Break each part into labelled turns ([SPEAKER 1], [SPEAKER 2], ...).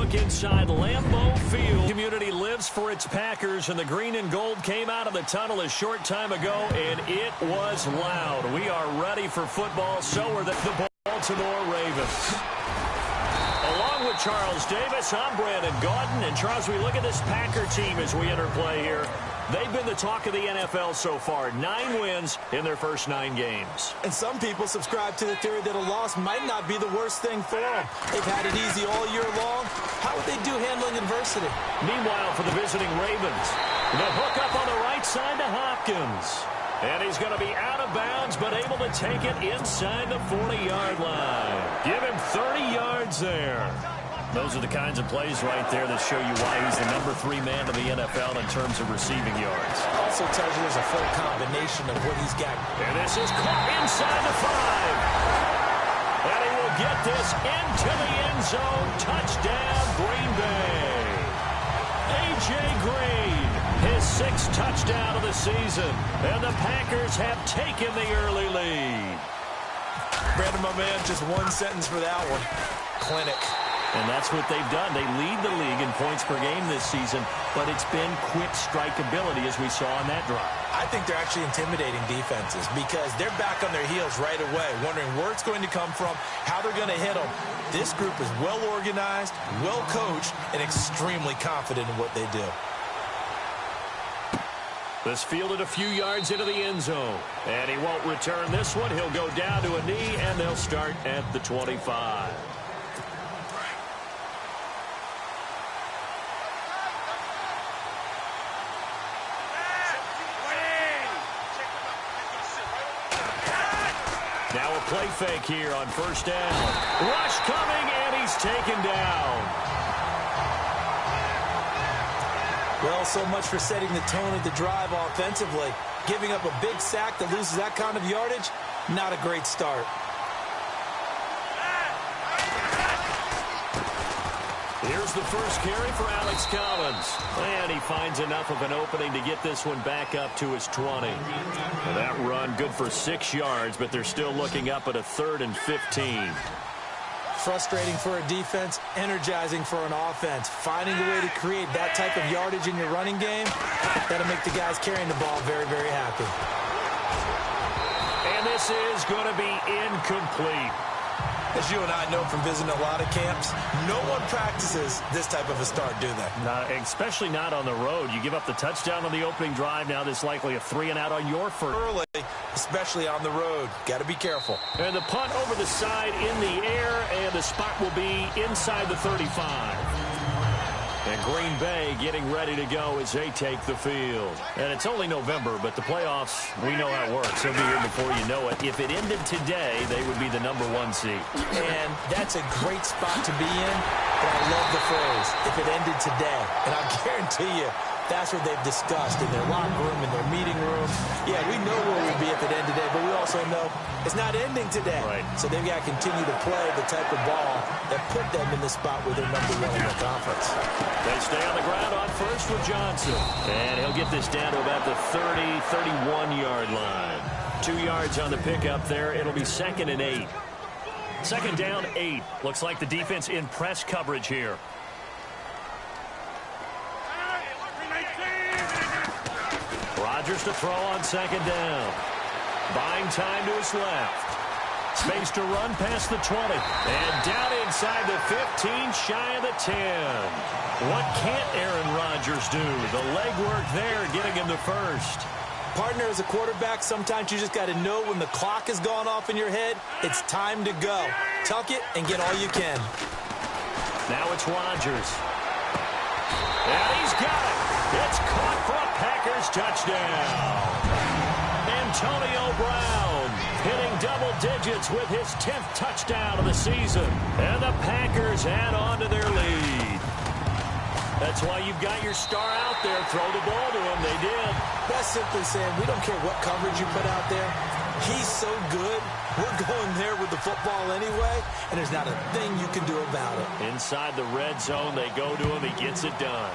[SPEAKER 1] look inside Lambeau Field. Community lives for its Packers, and the green and gold came out of the tunnel a short time ago, and it was loud. We are ready for football. So are the Baltimore Ravens. Along with Charles Davis, I'm Brandon Gaudin. And Charles, we look at this Packer team as we interplay here. They've been the talk of the NFL so far. 9 wins in their first 9 games.
[SPEAKER 2] And some people subscribe to the theory that a loss might not be the worst thing for them. They've had it easy all year long. How would they do handling adversity?
[SPEAKER 1] Meanwhile, for the visiting Ravens, the hook up on the right side to Hopkins. And he's going to be out of bounds, but able to take it inside the 40-yard line. Give him 30 yards there. Those are the kinds of plays right there that show you why he's the number 3 man in the NFL in terms of receiving yards.
[SPEAKER 2] Also tells you there's a full combination of what he's got.
[SPEAKER 1] And this is caught inside the 5. And he will get this into the end zone. Touchdown, Green Bay. A.J. Green, his 6th touchdown of the season. And the Packers have taken the early lead.
[SPEAKER 2] Brandon, my man, just one sentence for that one. Clinic.
[SPEAKER 1] And that's what they've done. They lead the league in points per game this season, but it's been quick strikeability as we saw on that drive.
[SPEAKER 2] I think they're actually intimidating defenses because they're back on their heels right away, wondering where it's going to come from, how they're going to hit them. This group is well organized, well coached, and extremely confident in what they do.
[SPEAKER 1] This fielded a few yards into the end zone, and he won't return this one. He'll go down to a knee, and they'll start at the 25. Now a play fake here on first down. Rush coming, and he's taken down.
[SPEAKER 2] Well, so much for setting the tone of the drive offensively. Giving up a big sack that loses that kind of yardage, not a great start.
[SPEAKER 1] Here's the first carry for Alex Collins. And he finds enough of an opening to get this one back up to his 20. And that run good for 6 yards, but they're still looking up at a 3rd and 15.
[SPEAKER 2] Frustrating for a defense, energizing for an offense. Finding a way to create that type of yardage in your running game, that'll make the guys carrying the ball very, very happy.
[SPEAKER 1] And this is going to be incomplete.
[SPEAKER 2] As you and I know from visiting a lot of camps, no one practices this type of a start, do they?
[SPEAKER 1] Especially not on the road. You give up the touchdown on the opening drive. Now there's likely a 3-and-out on your first.
[SPEAKER 2] Early, especially on the road. Got to be careful.
[SPEAKER 1] And the punt over the side in the air, and the spot will be inside the 35. And Green Bay getting ready to go as they take the field. And it's only November, but the playoffs, we know how it works. They'll be here before you know it. If it ended today, they would be the number 1 seed.
[SPEAKER 2] And that's a great spot to be in, but I love the phrase, if it ended today. And I guarantee you, that's what they've discussed in their locker room, in their meeting room. Yeah, we know where we'll be if it ended today, but we also know it's not ending today.
[SPEAKER 1] Right.
[SPEAKER 2] So they've got to continue to play the type of ball that put them in the spot where they're number 1 in the conference.
[SPEAKER 1] They stay on the ground on first with Johnson. And he'll get this down to about the 30, 31-yard line. 2 yards on the pickup there. It'll be 2nd and 8. 2nd down, 8. Looks like the defense in press coverage here. Rodgers to throw on 2nd down. Buying time to his left. Space to run past the 20. And down inside the 15, shy of the 10. What can't Aaron Rodgers do? The legwork there, getting him the first.
[SPEAKER 2] Partner, as a quarterback, sometimes you just got to know when the clock has gone off in your head, it's time to go. Tuck it and get all you can.
[SPEAKER 1] Now it's Rodgers. And he's got it. It's caught for a Packers touchdown. Antonio Brown hitting double digits with his 10th touchdown of the season. And the Packers add on to their lead. That's why you've got your star out there. Throw the ball to him. They did.
[SPEAKER 2] That's simply saying we don't care what coverage you put out there. He's so good. We're going there with the football anyway, and there's not a thing you can do about it.
[SPEAKER 1] Inside the red zone, they go to him. He gets it done.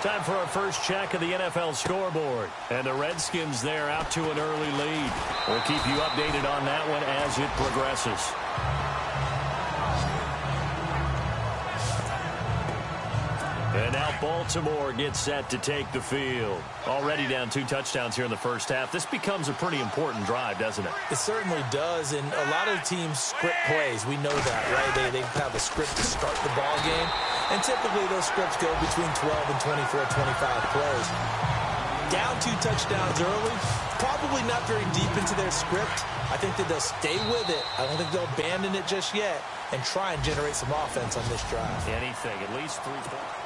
[SPEAKER 1] Time for our first check of the NFL scoreboard. And the Redskins there out to an early lead. We'll keep you updated on that one as it progresses. And now Baltimore gets set to take the field. Already down 2 touchdowns here in the first half. This becomes a pretty important drive, doesn't it?
[SPEAKER 2] It certainly does, and a lot of teams script plays. We know that, right? They have a script to start the ball game, and typically those scripts go between 12 and 24, 25 plays. Down 2 touchdowns early, probably not very deep into their script. I think that they'll stay with it. I don't think they'll abandon it just yet and try and generate some offense on this drive.
[SPEAKER 1] Anything, at least 3 points.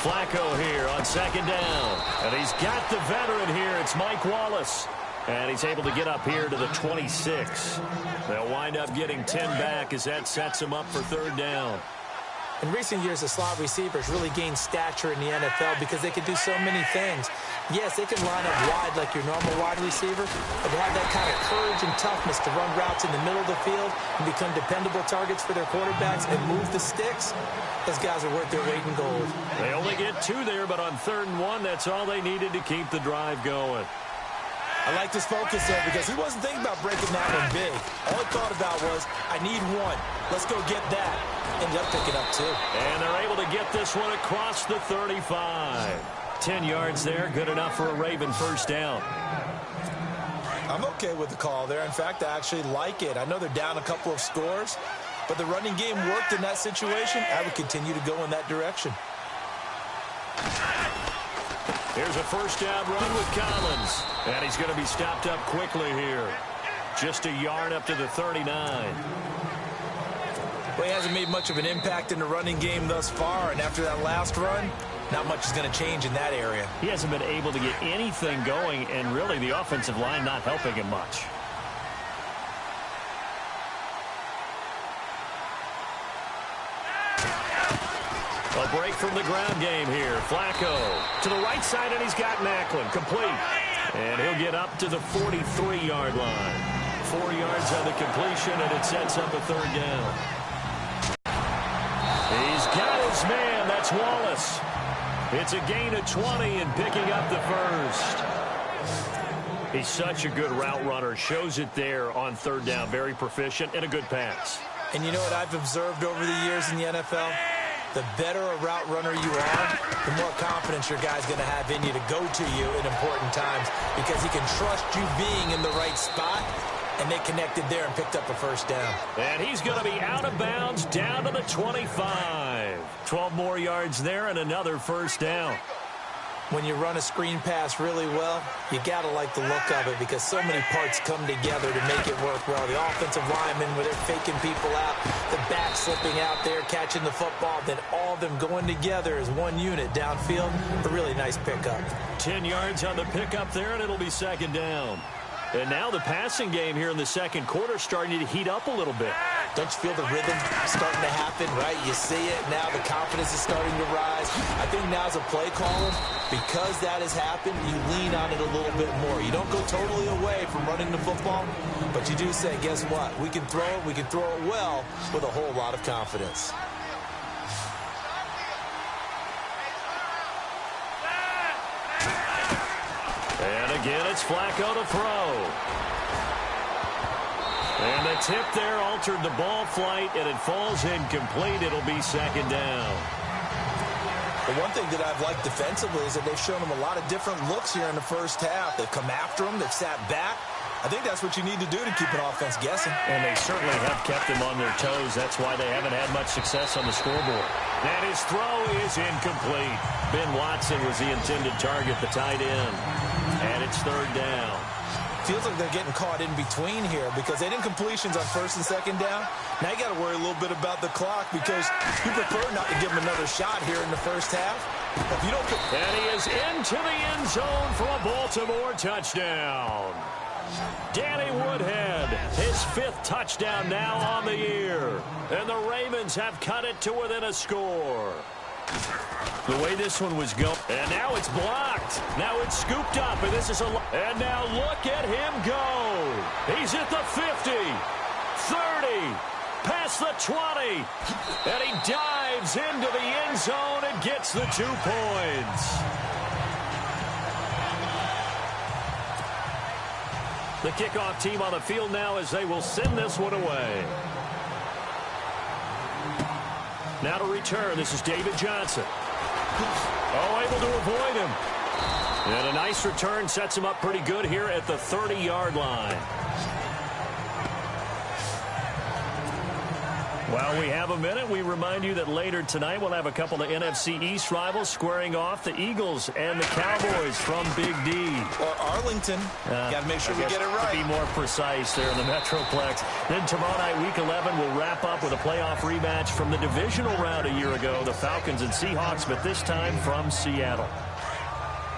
[SPEAKER 1] Flacco here on second down. And he's got the veteran here. It's Mike Wallace. And he's able to get up here to the 26. They'll wind up getting 10 back as that sets him up for third down.
[SPEAKER 2] In recent years, the slot receivers really gained stature in the NFL because they can do so many things. Yes, they can line up wide like your normal wide receiver, but they have that kind of courage and toughness to run routes in the middle of the field and become dependable targets for their quarterbacks and move the sticks. Those guys are worth their weight in gold.
[SPEAKER 1] They only get 2 there, but on 3rd and 1, that's all they needed to keep the drive going.
[SPEAKER 2] I like this focus there because he wasn't thinking about breaking that one big. All he thought about was, I need 1. Let's go get that. Ended up picking up 2.
[SPEAKER 1] And they're able to get this one across the 35. 10 yards there, good enough for a Raven first down.
[SPEAKER 2] I'm okay with the call there. In fact, I actually like it. I know they're down a couple of scores, but the running game worked in that situation. I would continue to go in that direction.
[SPEAKER 1] Here's a first down run with Collins. And he's going to be stopped up quickly here. Just a yard up to the 39.
[SPEAKER 2] Well, he hasn't made much of an impact in the running game thus far, and after that last run, not much is going to change in that area.
[SPEAKER 1] He hasn't been able to get anything going, and really the offensive line not helping him much. A break from the ground game here. Flacco to the right side, and he's got Macklin complete. And he'll get up to the 43-yard line. 4 yards on the completion, and it sets up a third down. He's got his man. That's Wallace. It's a gain of 20 and picking up the first. He's such a good route runner. Shows it there on third down. Very proficient and a good pass.
[SPEAKER 2] And you know what I've observed over the years in the NFL? The better a route runner you are, the more confidence your guy's going to have in you to go to you in important times because he can trust you being in the right spot, and they connected there and picked up a first down.
[SPEAKER 1] And he's going to be out of bounds down to the 25. 12 more yards there and another first down.
[SPEAKER 2] When you run a screen pass really well, you got to like the look of it because so many parts come together to make it work well. The offensive linemen, where they're faking people out, the back slipping out there, catching the football, then all of them going together as one unit downfield. A really nice pickup.
[SPEAKER 1] 10 yards on the pickup there, and it'll be second down. And now the passing game here in the second quarter starting to heat up a little bit.
[SPEAKER 2] Don't you feel the rhythm starting to happen, right? You see it. Now the confidence is starting to rise. I think now as a play caller, because that has happened, you lean on it a little bit more. You don't go totally away from running the football, but you do say, guess what? We can throw it. We can throw it well with a whole lot of confidence.
[SPEAKER 1] And again, it's Flacco to throw. And the tip there altered the ball flight, and it falls incomplete. It'll be second down.
[SPEAKER 2] The one thing that I've liked defensively is that they've shown them a lot of different looks here in the first half. They've come after them. They've sat back. I think that's what you need to do to keep an offense guessing.
[SPEAKER 1] And they certainly have kept them on their toes. That's why they haven't had much success on the scoreboard. And his throw is incomplete. Ben Watson was the intended target, the tight end. And it's third down.
[SPEAKER 2] Feels like they're getting caught in between here because they didn't completions on first and second down. Now you got to worry a little bit about the clock because you prefer not to give them another shot here in the first half. If you don't...
[SPEAKER 1] And he is into the end zone for a Baltimore touchdown. Danny Woodhead, his 5th touchdown now on the year. And the Ravens have cut it to within a score. The way this one was going. And now it's blocked. Now it's scooped up. And this is and now look at him go. He's at the 50, 30, past the 20. And he dives into the end zone and gets the 2 points. The kickoff team on the field now as they will send this one away. Now to return, this is David Johnson. Oh, able to avoid him. And a nice return sets him up pretty good here at the 30-yard line. While we have a minute, we remind you that later tonight we'll have a couple of NFC East rivals squaring off, the Eagles and the Cowboys from Big D.
[SPEAKER 2] Or Arlington. Got to make sure we get it right.
[SPEAKER 1] To be more precise there in the Metroplex. Then tomorrow night, Week 11, we'll wrap up with a playoff rematch from the divisional round a year ago, the Falcons and Seahawks, but this time from Seattle.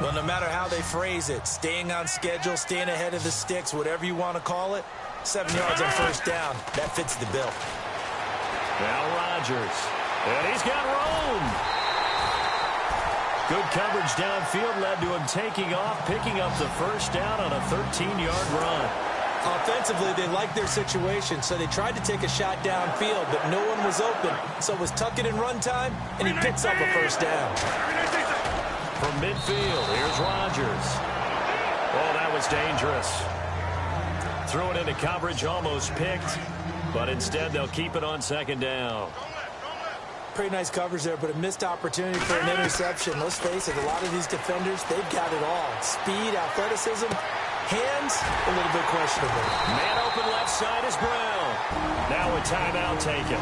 [SPEAKER 2] Well, no matter how they phrase it, staying on schedule, staying ahead of the sticks, whatever you want to call it, 7 yards on first down, that fits the bill.
[SPEAKER 1] Now Rodgers, and he's got room. Good coverage downfield led to him taking off, picking up the first down on a 13-yard run.
[SPEAKER 2] Offensively, they liked their situation, so they tried to take a shot downfield, but no one was open. So it was tuck it in run time, and he picks up a first down.
[SPEAKER 1] From midfield, here's Rodgers. Oh, that was dangerous. Threw it into coverage, almost picked. But instead, they'll keep it on second down.
[SPEAKER 2] Pretty nice coverage there, but a missed opportunity for an interception. Let's face it, a lot of these defenders, they've got it all. Speed, athleticism, hands, a little bit questionable.
[SPEAKER 1] Man open left side is Brown. Now a timeout taken.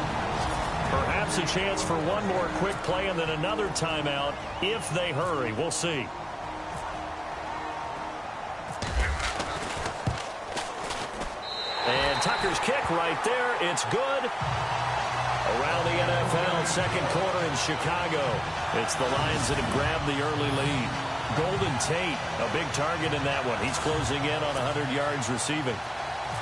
[SPEAKER 1] Perhaps a chance for one more quick play and then another timeout if they hurry. We'll see. And Tucker's kick right there. It's good. Around the NFL, second quarter in Chicago. It's the Lions that have grabbed the early lead. Golden Tate, a big target in that one. He's closing in on 100 yards receiving.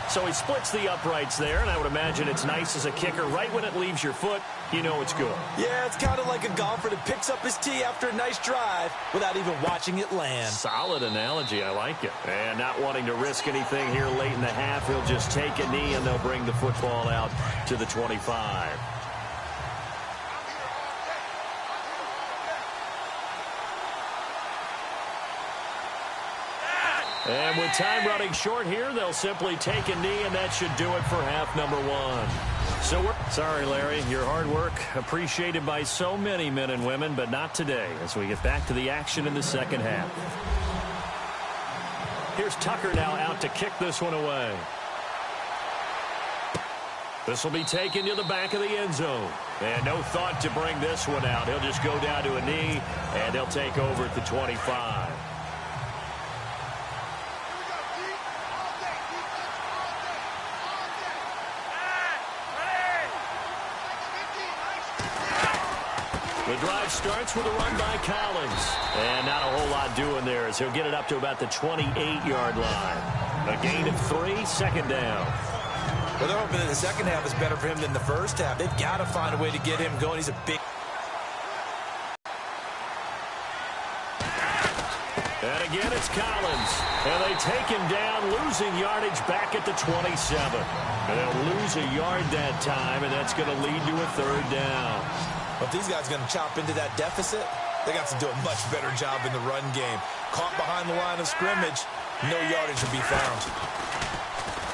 [SPEAKER 1] So he splits the uprights there, and I would imagine it's nice as a kicker. Right when it leaves your foot, you know it's good.
[SPEAKER 2] Yeah, it's kind of like a golfer that picks up his tee after a nice drive without even watching it land.
[SPEAKER 1] Solid analogy. I like it. And not wanting to risk anything here late in the half, he'll just take a knee, and they'll bring the football out to the 25. And with time running short here, they'll simply take a knee, and that should do it for half number one. So sorry, Larry, your hard work appreciated by so many men and women, but not today as we get back to the action in the second half. Here's Tucker now out to kick this one away. This will be taken to the back of the end zone. And no thought to bring this one out. He'll just go down to a knee, and they'll take over at the 25. The drive starts with a run by Collins. And not a whole lot doing there as he'll get it up to about the 28-yard line. A gain of 3, second down.
[SPEAKER 2] Well, they're hoping that the second half is better for him than the first half. They've got to find a way to get him going. He's a big...
[SPEAKER 1] And again, it's Collins. And they take him down, losing yardage back at the 27. And they'll lose a yard that time, and that's going to lead to a third down.
[SPEAKER 2] But these guys are going to chop into that deficit. They got to do a much better job in the run game. Caught behind the line of scrimmage, no yardage will be found.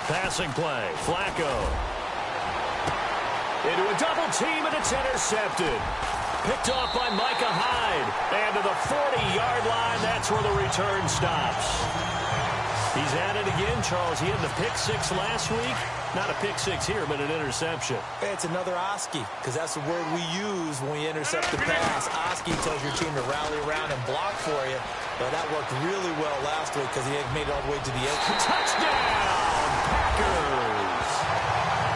[SPEAKER 1] Passing play, Flacco. Into a double team, and it's intercepted. Picked off by Micah Hyde. And to the 40-yard line, that's where the return stops. He's at it again, Charles. He had the pick six last week. Not a pick six here, but an interception.
[SPEAKER 2] It's another Oski, because that's the word we use when we intercept the pass. Oski tells your team to rally around and block for you. But that worked really well last week because he made it all the way to the end.
[SPEAKER 1] Touchdown, Packers!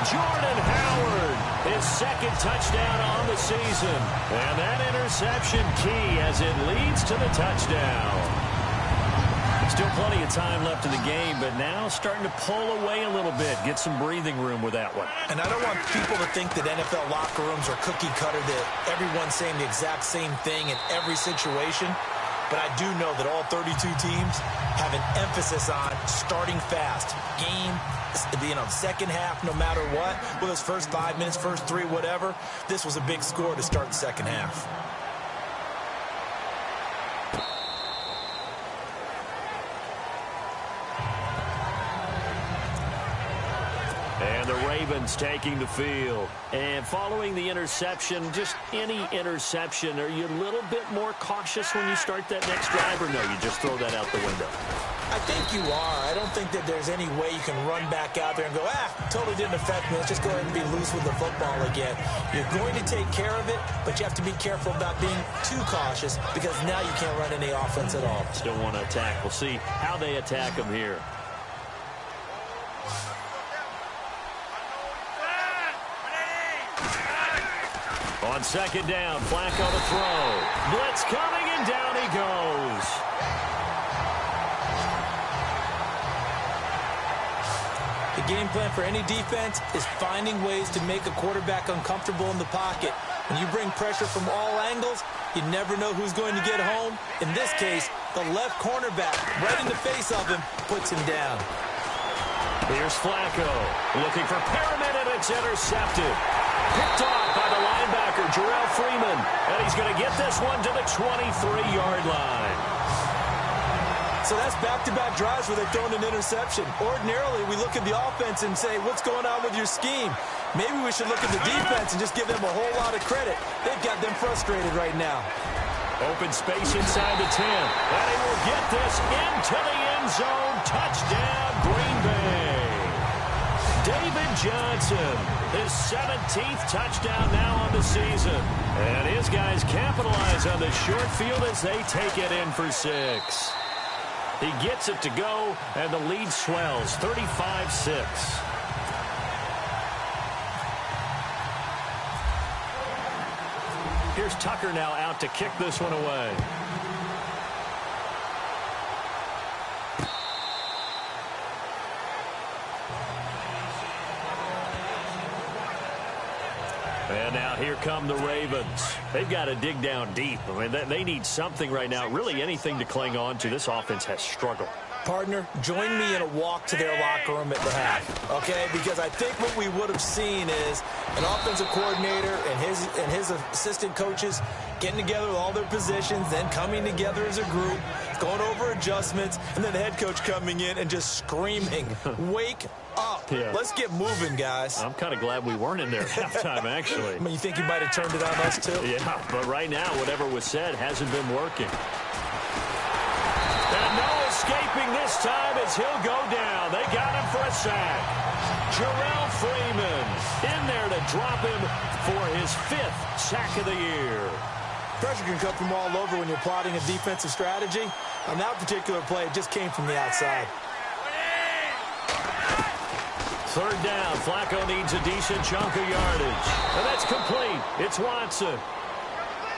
[SPEAKER 1] Jordan Howard, his second touchdown on the season. And that interception key as it leads to the touchdown. Still plenty of time left in the game, but now starting to pull away a little bit. Get some breathing room with that one.
[SPEAKER 2] And I don't want people to think that NFL locker rooms are cookie cutter, that everyone's saying the exact same thing in every situation. But I do know that all 32 teams have an emphasis on starting fast. Game, second half, no matter what. Whether it's first 5 minutes, first 3, whatever. This was a big score to start the second half.
[SPEAKER 1] And the Ravens taking the field. And following the interception, just any interception, are you a little bit more cautious when you start that next drive, or no, you just throw that out the window?
[SPEAKER 2] I think you are. I don't think that there's any way you can run back out there and go, totally didn't affect me. Let's just go ahead and be loose with the football again. You're going to take care of it, but you have to be careful about being too cautious because now you can't run any offense at all.
[SPEAKER 1] Still want to attack. We'll see how they attack them here. On second down, Flacco to throw. Blitz coming, and down he goes.
[SPEAKER 2] The game plan for any defense is finding ways to make a quarterback uncomfortable in the pocket. When you bring pressure from all angles, you never know who's going to get home. In this case, the left cornerback, right in the face of him, puts him down.
[SPEAKER 1] Here's Flacco, looking for Perriman, and it's intercepted. Picked off by the linebacker, Jarrell Freeman, and he's going to get this one to the 23-yard line.
[SPEAKER 2] So that's back-to-back drives where they've thrown an interception. Ordinarily, we look at the offense and say, what's going on with your scheme? Maybe we should look at the defense and just give them a whole lot of credit. They've got them frustrated right now.
[SPEAKER 1] Open space inside the 10. And he will get this into the end zone. Touchdown, Green Bay. David Johnson, his 17th touchdown now on the season. And his guys capitalize on the short field as they take it in for 6. He gets it to go, and the lead swells, 35-6. Here's Tucker now out to kick this one away. And now here come the Ravens. They've got to dig down deep. I mean, they need something right now, really anything to cling on to. This offense has struggled.
[SPEAKER 2] Partner, join me in a walk to their locker room at the half, okay? Because I think what we would have seen is an offensive coordinator and his assistant coaches getting together with all their positions, then coming together as a group, going over adjustments, and then the head coach coming in and just screaming, wake up. Yeah. Let's get moving, guys.
[SPEAKER 1] I'm kind of glad we weren't in there at halftime, actually.
[SPEAKER 2] I mean, you think you might have turned it on us, too?
[SPEAKER 1] Yeah, but right now, whatever was said hasn't been working. And no escaping this time as he'll go down. They got him for a sack. Jarrell Freeman in there to drop him for his 5th sack of the year.
[SPEAKER 2] Pressure can come from all over when you're plotting a defensive strategy. On that particular play, it just came from the outside.
[SPEAKER 1] Third down. Flacco needs a decent chunk of yardage. And that's complete. It's Watson.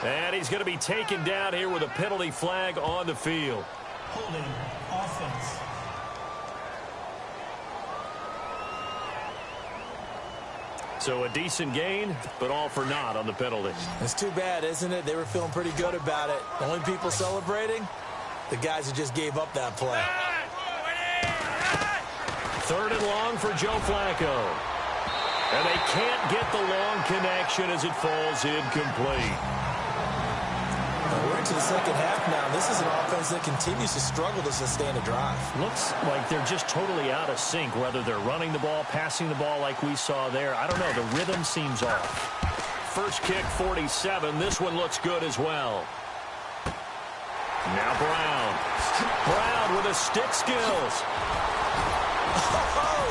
[SPEAKER 1] And he's going to be taken down here with a penalty flag on the field.
[SPEAKER 3] Holding offense.
[SPEAKER 1] So a decent gain, but all for naught on the penalty.
[SPEAKER 2] It's too bad, isn't it? They were feeling pretty good about it. The only people celebrating, the guys who just gave up that play.
[SPEAKER 1] Third and long for Joe Flacco. And they can't get the long connection as it falls incomplete.
[SPEAKER 2] We're into the second half now. This is an offense that continues to struggle to sustain a drive.
[SPEAKER 1] Looks like they're just totally out of sync, whether they're running the ball, passing the ball like we saw there. I don't know. The rhythm seems off. First kick, 47. This one looks good as well. Now Brown. Brown with the stick skills.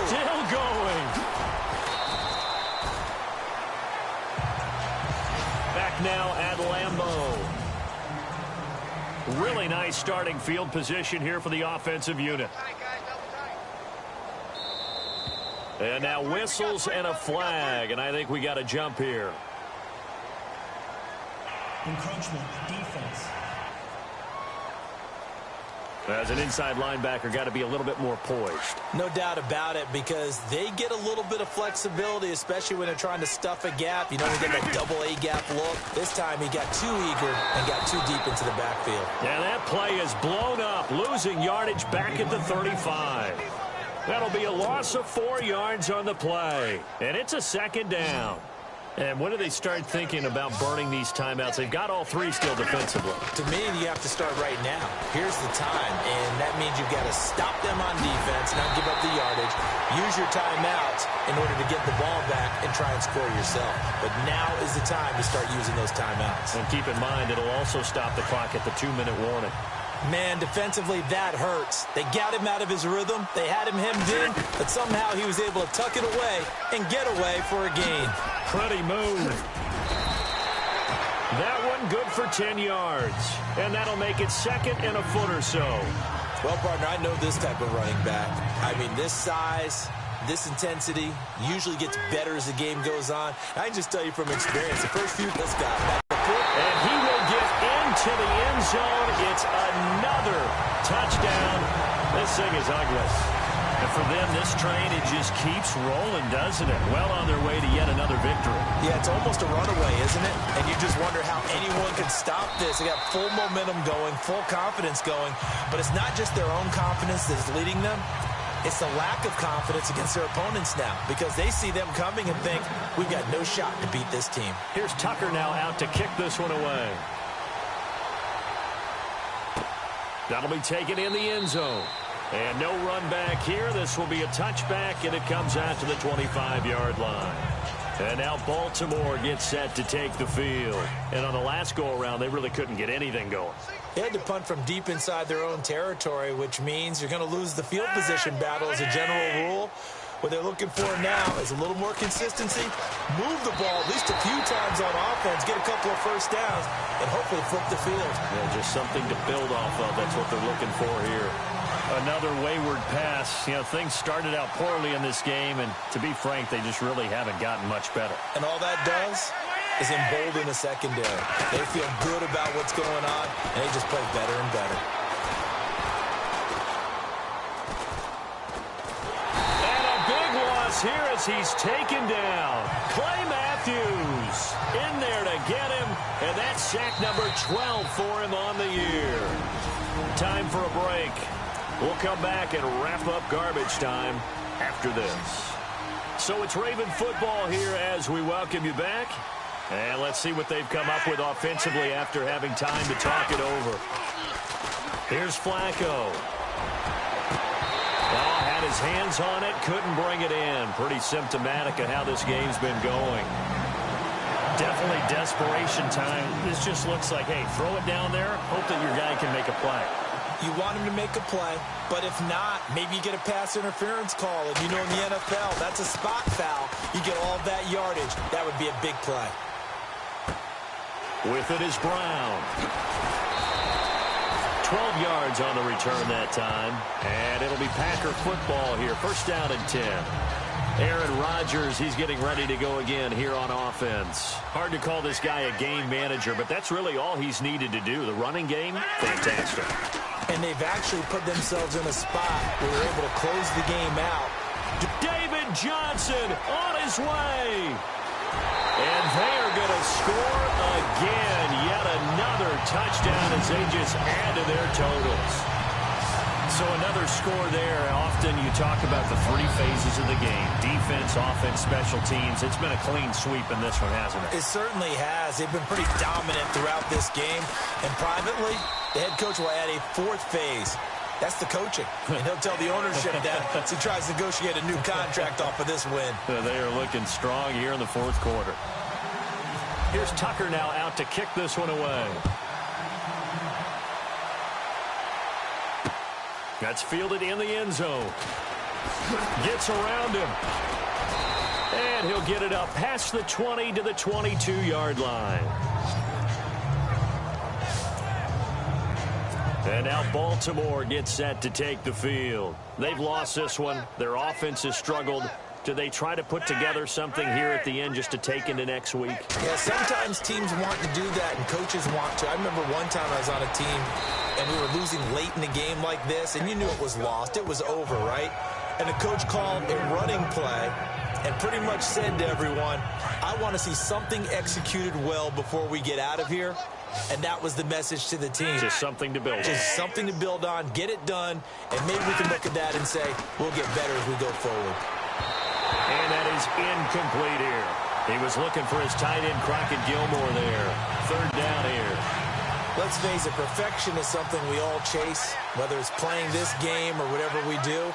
[SPEAKER 1] Still going. Back now at Lambeau. Really nice starting field position here for the offensive unit. And now whistles and a flag, and I think we got a jump here.
[SPEAKER 3] Encroachment, defense.
[SPEAKER 1] As an inside linebacker, got to be a little bit more poised.
[SPEAKER 2] No doubt about it, because they get a little bit of flexibility, especially when they're trying to stuff a gap. You know, they get that double A gap look. This time he got too eager and got too deep into the backfield.
[SPEAKER 1] Yeah, that play is blown up, losing yardage back at the 35. That'll be a loss of 4 yards on the play, and it's a second down. And when do they start thinking about burning these timeouts? They've got all three still defensively.
[SPEAKER 2] To me, you have to start right now. Here's the time, and that means you've got to stop them on defense, not give up the yardage. Use your timeouts in order to get the ball back and try and score yourself. But now is the time to start using those timeouts.
[SPEAKER 1] And keep in mind, it'll also stop the clock at the 2-minute warning.
[SPEAKER 2] Man, defensively, that hurts. They got him out of his rhythm. They had him hemmed in, but somehow he was able to tuck it away and get away for a gain.
[SPEAKER 1] Pretty move. That one good for 10 yards. And that'll make it second and a foot or so.
[SPEAKER 2] Well, partner, I know this type of running back. I mean, this size, this intensity usually gets better as the game goes on. I can just tell you from experience, the first few, this guy,
[SPEAKER 1] and he will get into the end zone. It's another touchdown. This thing is ugly. And for them, this train, it just keeps rolling, doesn't it? Well on their way to yet another victory.
[SPEAKER 2] Yeah, it's almost a runaway, isn't it? And you just wonder how anyone can stop this. They got full momentum going, full confidence going. But it's not just their own confidence that's leading them. It's the lack of confidence against their opponents now, because they see them coming and think, we've got no shot to beat this team.
[SPEAKER 1] Here's Tucker now out to kick this one away. That'll be taken in the end zone. And no run back here. This will be a touchback, and it comes out to the 25-yard line. And now Baltimore gets set to take the field. And on the last go-around, they really couldn't get anything going.
[SPEAKER 2] They had to punt from deep inside their own territory, which means you're going to lose the field position battle as a general rule. What they're looking for now is a little more consistency, move the ball at least a few times on offense, get a couple of first downs, and hopefully flip the field.
[SPEAKER 1] Yeah, just something to build off of. That's what they're looking for here. Another wayward pass. You know, things started out poorly in this game, and to be frank, they just really haven't gotten much better.
[SPEAKER 2] And all that does is embolden the secondary. They feel good about what's going on, and they just play better and better.
[SPEAKER 1] And a big loss here as he's taken down. Clay Matthews in there to get him, and that's sack number 12 for him on the year. Time for a break. We'll come back and wrap up garbage time after this. So it's Raven football here as we welcome you back. And let's see what they've come up with offensively after having time to talk it over. Here's Flacco. Oh, had his hands on it, couldn't bring it in. Pretty symptomatic of how this game's been going. Definitely desperation time. This just looks like, hey, throw it down there, hope that your guy can make a play.
[SPEAKER 2] You want him to make a play, but if not, maybe you get a pass interference call. And you know in the NFL, that's a spot foul. You get all that yardage. That would be a big play.
[SPEAKER 1] With it is Brown. 12 yards on the return that time. And it'll be Packer football here. First down and 10. Aaron Rodgers, he's getting ready to go again here on offense. Hard to call this guy a game manager, but that's really all he's needed to do. The running game, fantastic.
[SPEAKER 2] And they've actually put themselves in a spot where they're able to close the game out.
[SPEAKER 1] David Johnson on his way. And they are going to score again. Yet another touchdown as they just add to their totals. So another score there. Often you talk about the three phases of the game. Defense, offense, special teams. It's been a clean sweep in this one, hasn't it?
[SPEAKER 2] It certainly has. They've been pretty dominant throughout this game. And privately, the head coach will add a fourth phase. That's the coaching. And he'll tell the ownership that as he tries to negotiate a new contract off of this win.
[SPEAKER 1] They are looking strong here in the fourth quarter. Here's Tucker now out to kick this one away. That's fielded in the end zone. Gets around him. And he'll get it up past the 20 to the 22-yard line. And now Baltimore gets set to take the field. They've lost this one. Their offense has struggled. Do they try to put together something here at the end just to take into next week?
[SPEAKER 2] Yeah, sometimes teams want to do that and coaches want to. I remember one time I was on a team and we were losing late in the game like this, and you knew it was lost. It was over, right? And the coach called a running play and pretty much said to everyone, I want to see something executed well before we get out of here. And that was the message to the team.
[SPEAKER 1] Just something to build on.
[SPEAKER 2] Just something to build on, get it done, and maybe we can look at that and say, we'll get better as we go forward.
[SPEAKER 1] And that is incomplete here. He was looking for his tight end, Crockett Gilmore there. Third down here.
[SPEAKER 2] Let's face it, perfection is something we all chase, whether it's playing this game or whatever we do.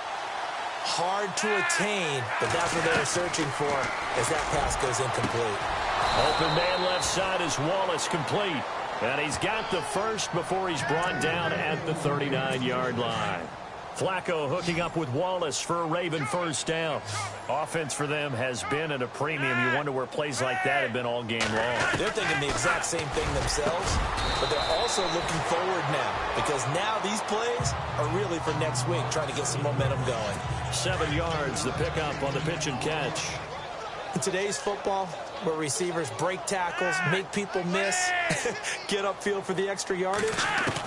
[SPEAKER 2] Hard to attain, but that's what they were searching for as that pass goes incomplete.
[SPEAKER 1] Open man left side is Wallace, complete. And he's got the first before he's brought down at the 39-yard line. Flacco hooking up with Wallace for a Raven first down. Offense for them has been at a premium. You wonder where plays like that have been all game long.
[SPEAKER 2] They're thinking the exact same thing themselves, but they're also looking forward now because now these plays are really for next week, trying to get some momentum going.
[SPEAKER 1] 7 yards, the pickup on the pitch and catch.
[SPEAKER 2] In today's football, where receivers break tackles, make people miss, get upfield for the extra yardage,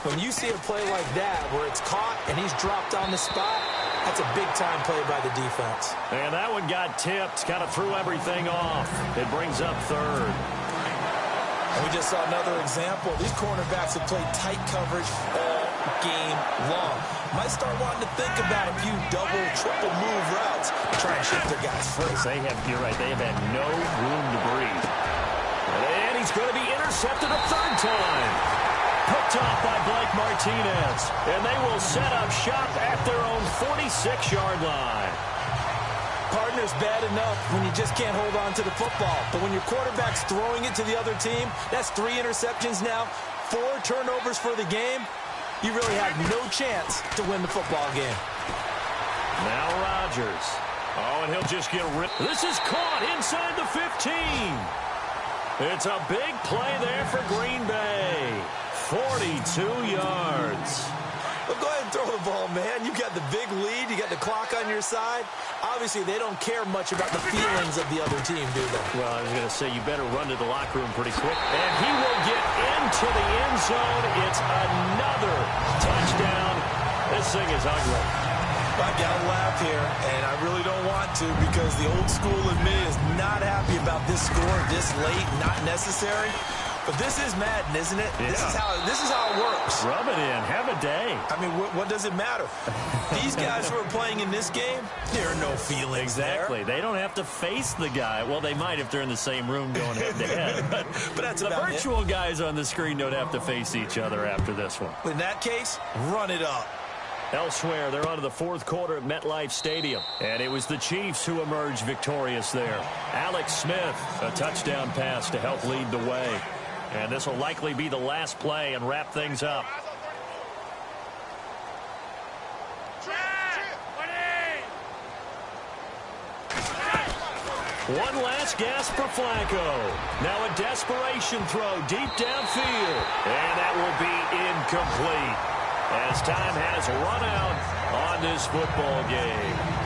[SPEAKER 2] when you see a play like that where it's caught and he's dropped on the spot, that's a big-time play by the defense.
[SPEAKER 1] And that one got tipped, kind of threw everything off. It brings up third.
[SPEAKER 2] And we just saw another example. These cornerbacks have played tight coverage all game long. Might start wanting to think about a few double, triple move routes to try and shift their guys free.
[SPEAKER 1] You're right, they have had no room to breathe. And he's going to be intercepted a third time. Picked off by Blake Martinez. And they will set up shop at their own 46-yard line.
[SPEAKER 2] Partner's bad enough when you just can't hold on to the football. But when your quarterback's throwing it to the other team, that's 3 interceptions now, 4 turnovers for the game. You really have no chance to win the football game.
[SPEAKER 1] Now Rodgers. Oh, and he'll just get ripped. This is caught inside the 15. It's a big play there for Green Bay. 42 yards.
[SPEAKER 2] Well, go ahead and throw the ball, man. You got the big lead. You got the clock on your side. Obviously, they don't care much about the feelings of the other team, do they?
[SPEAKER 1] Well, I was going to say, you better run to the locker room pretty quick. And he will get into the end zone. It's another touchdown. This thing is ugly.
[SPEAKER 2] I got to laugh here, and I really don't want to because the old school in me is not happy about this score this late, not necessary. But this is Madden, isn't it?
[SPEAKER 1] Yeah.
[SPEAKER 2] This is how it works.
[SPEAKER 1] Rub it in. Have a day.
[SPEAKER 2] I mean, what does it matter? These guys who are playing in this game, there are no feelings
[SPEAKER 1] Exactly.
[SPEAKER 2] there.
[SPEAKER 1] They don't have to face the guy. Well, they might if they're in the same room going head-to-head. But
[SPEAKER 2] that's
[SPEAKER 1] the
[SPEAKER 2] about
[SPEAKER 1] virtual guys on the screen don't have to face each other after this one.
[SPEAKER 2] In that case, run it up.
[SPEAKER 1] Elsewhere, they're on to the fourth quarter at MetLife Stadium. And it was the Chiefs who emerged victorious there. Alex Smith, a touchdown pass to help lead the way. And this will likely be the last play and wrap things up. One last gasp for Flacco. Now a desperation throw deep downfield. And that will be incomplete as time has run out on this football game.